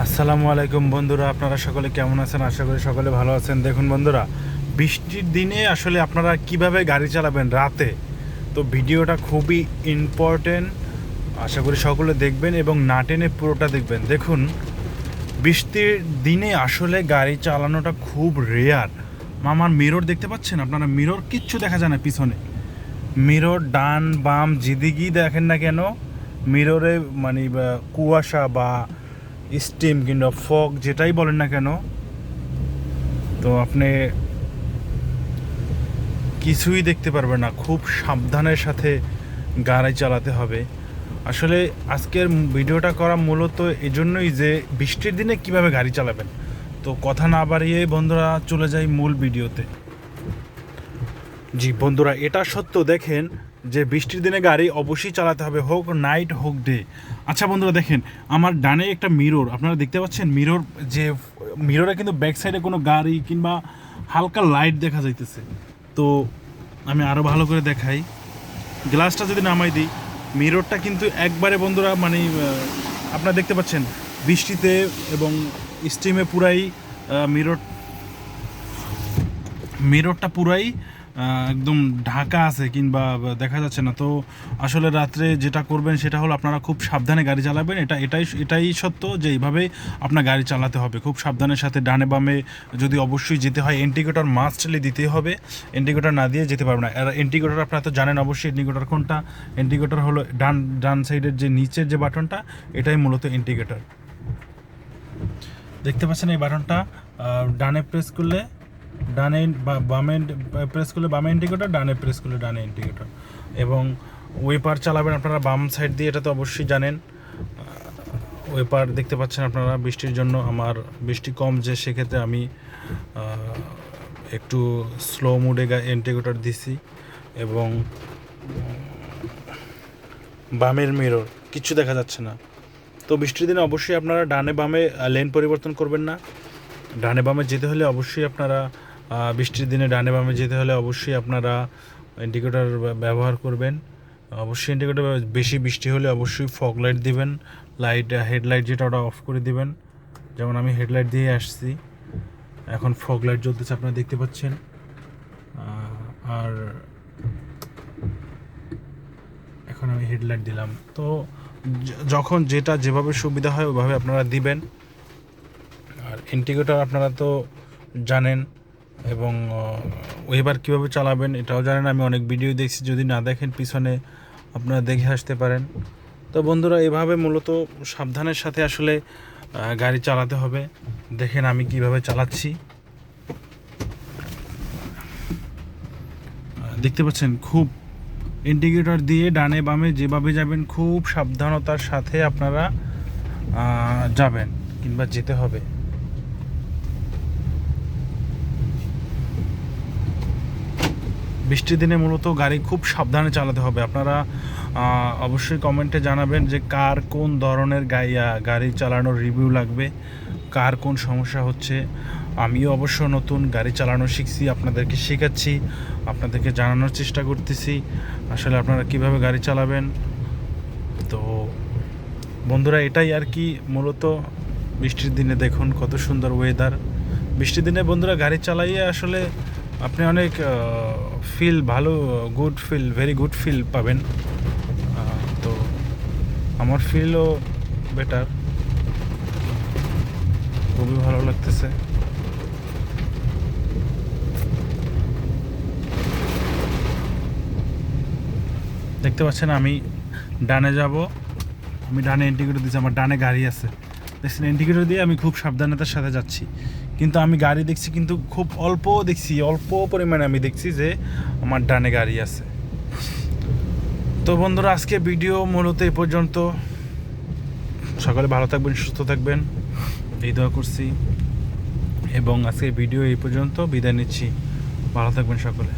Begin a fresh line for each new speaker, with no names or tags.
আসসালামু আলাইকুম বন্ধুরা, আপনারা সকলে কেমন আছেন? আশা করি সকলে ভালো আছেন। দেখুন বন্ধুরা, বৃষ্টির দিনে আসলে আপনারা কিভাবে গাড়ি চালাবেন রাতে, তো ভিডিওটা খুবই ইম্পর্টেন্ট। আশা করি সকলে দেখবেন এবং না টেনে পুরোটা দেখবেন। দেখুন, বৃষ্টির দিনে আসলে গাড়ি চালানোটা খুব রেয়ার। আমার মিরর দেখতে পাচ্ছেন আপনারা? মিরর কিচ্ছু দেখা যায় না পিছনে। মিরর ডান বাম যেদিকেই দেখেন না কেন, মিররে মানে কুয়াশা বা স্টিম কিংবা ফগ যেটাই বলেন না কেন, তো আপনি কিছুই দেখতে পারবেন না। খুব সাবধানের সাথে গাড়ি চালাতে হবে। আসলে আজকের ভিডিওটা করা মূলত এজন্যই যে বৃষ্টির দিনে কিভাবে গাড়ি চালাবেন। তো কথা না বাড়িয়ে বন্ধুরা চলে যাই মূল ভিডিওতে। জি বন্ধুরা, এটা সত্য। দেখেন যে বৃষ্টির দিনে গাড়ি অবশ্যই চালাতে হবে, হোক নাইট হোক ডে। আচ্ছা বন্ধুরা, দেখেন আমার ডানে একটা মিরর আপনারা দেখতে পাচ্ছেন। মিররে কিন্তু ব্যাক সাইডে কোনো গাড়ি কিংবা হালকা লাইট দেখা যাইতেছে। তো আমি আরও ভালো করে দেখাই। গ্লাসটা যদি নামাই দিই, মিররটা কিন্তু একবারে বন্ধুরা মানে আপনারা দেখতে পাচ্ছেন বৃষ্টিতে এবং স্টিমে পুরাই মিরর মিররটা পুরাই একদম ঢাকা আছে কিংবা দেখা যাচ্ছে না। তো আসলে রাত্রে যেটা করবেন সেটা হলো আপনারা খুব সাবধানে গাড়ি চালাবেন। এটাই সত্য যে এইভাবেই আপনার গাড়ি চালাতে হবে, খুব সাবধানের সাথে। ডানে বামে যদি অবশ্যই যেতে হয়, ইন্ডিকেটর মাস্টলি দিতেই হবে। ইন্ডিকেটর না দিয়ে যেতে পারবে না। আর ইন্ডিকেটর আপনারা তো জানেন অবশ্যই ইন্ডিকেটর কোনটা। ইন্ডিকেটর হলো ডান সাইডের যে নিচের যে বাটনটা, এটাই মূলত ইন্ডিকেটর। দেখতে পাচ্ছেন এই বাটনটা ডানে প্রেস করলে ডানে, বামে প্রেস করলে বামে ইন্ডিকেটর, ডানে প্রেস করলে ডানে ইন্ডিকেটর। এবং ওয়েপার চালাবেন আপনারা বাম সাইড দিয়ে, এটা তো অবশ্যই জানেন। ওয়েপার দেখতে পাচ্ছেন আপনারা। বৃষ্টির জন্য আমার বৃষ্টি কম, যে সেক্ষেত্রে আমি একটু স্লো মুডে ইন্ডিকেটর দিছি। এবং বামের মিরর কিচ্ছু দেখা যাচ্ছে না। তো বৃষ্টির দিনে অবশ্যই আপনারা ডানে বামে লেন পরিবর্তন করবেন না। ডানে বামে যেতে হলে অবশ্যই আপনারা বৃষ্টির দিনে ডানে বামে যেতে হলে অবশ্যই আপনারা ইন্ডিকেটর ব্যবহার করবেন। অবশ্যই ইন্ডিকেটর, বেশি বৃষ্টি হলে অবশ্যই ফগ লাইট দিবেন। হেডলাইট যেটা ওটা অফ করে দিবেন। যেমন আমি হেডলাইট দিয়ে আসছি, এখন ফগ লাইট জ্বলতেছে আপনারা দেখতে পাচ্ছেন। আর এখন আমি হেডলাইট দিলাম। তো যখন যেটা যেভাবে সুবিধা হয় ওইভাবে আপনারা দিবেন। আর ইন্ডিকেটর আপনারা তো জানেন, এবং ওয়েবার কীভাবে চালাবেন এটাও জানেন। আমি অনেক ভিডিও দেখছি, যদি না দেখেন পিছনে আপনারা দেখে আসতে পারেন। তো বন্ধুরা, এভাবে মূলত সাবধানের সাথে আসলে গাড়ি চালাতে হবে। দেখেন আমি কিভাবে চালাচ্ছি, দেখতে পাচ্ছেন। খুব ইন্ডিকেটর দিয়ে ডানে বামে যেভাবে যাবেন খুব সাবধানতার সাথে আপনারা যাবেন কিংবা যেতে হবে। বৃষ্টির দিনে মূলত গাড়ি খুব সাবধানে চালাতে হবে। আপনারা অবশ্যই কমেন্টে জানাবেন যে কার কোন ধরনের গাড়ি চালানোর রিভিউ লাগবে, কার কোন সমস্যা হচ্ছে। আমিও অবশ্য নতুন গাড়ি চালানো শিখছি, আপনাদেরকে শেখাচ্ছি, আপনাদেরকে জানানোর চেষ্টা করতেছি আসলে আপনারা কিভাবে গাড়ি চালাবেন। তো বন্ধুরা, এটাই আর কি মূলত। বৃষ্টির দিনে দেখুন কত সুন্দর ওয়েদার। বৃষ্টির দিনে বন্ধুরা গাড়ি চালাইয়ে আসলে আপনি অনেক ভালো, ভেরি গুড ফিল পাবেন। তো আমার ফিলও বেটার, খুবই ভালো লাগতেছে। দেখতে পাচ্ছেন আমি ডানে যাব, আমি ডানে ইন্ডিকেটর দিচ্ছি, আমার ডানে গাড়ি আছে দেখছেন। ইন্ডিকেটর দিয়ে আমি খুব সাবধানতার সাথে যাচ্ছি, কিন্তু আমি গাড়ি দেখছি কিন্তু খুব অল্প পরিমাণে আমি দেখছি যে আমার ডানে গাড়ি আছে। তো বন্ধুরা, আজকে ভিডিও মূলত এই পর্যন্ত। সকলে ভালো থাকবেন, সুস্থ থাকবেন, এই দোয়া করছি। এবং আজকের ভিডিও এই পর্যন্ত, বিদায় নিচ্ছি। ভালো থাকবেন সকলে।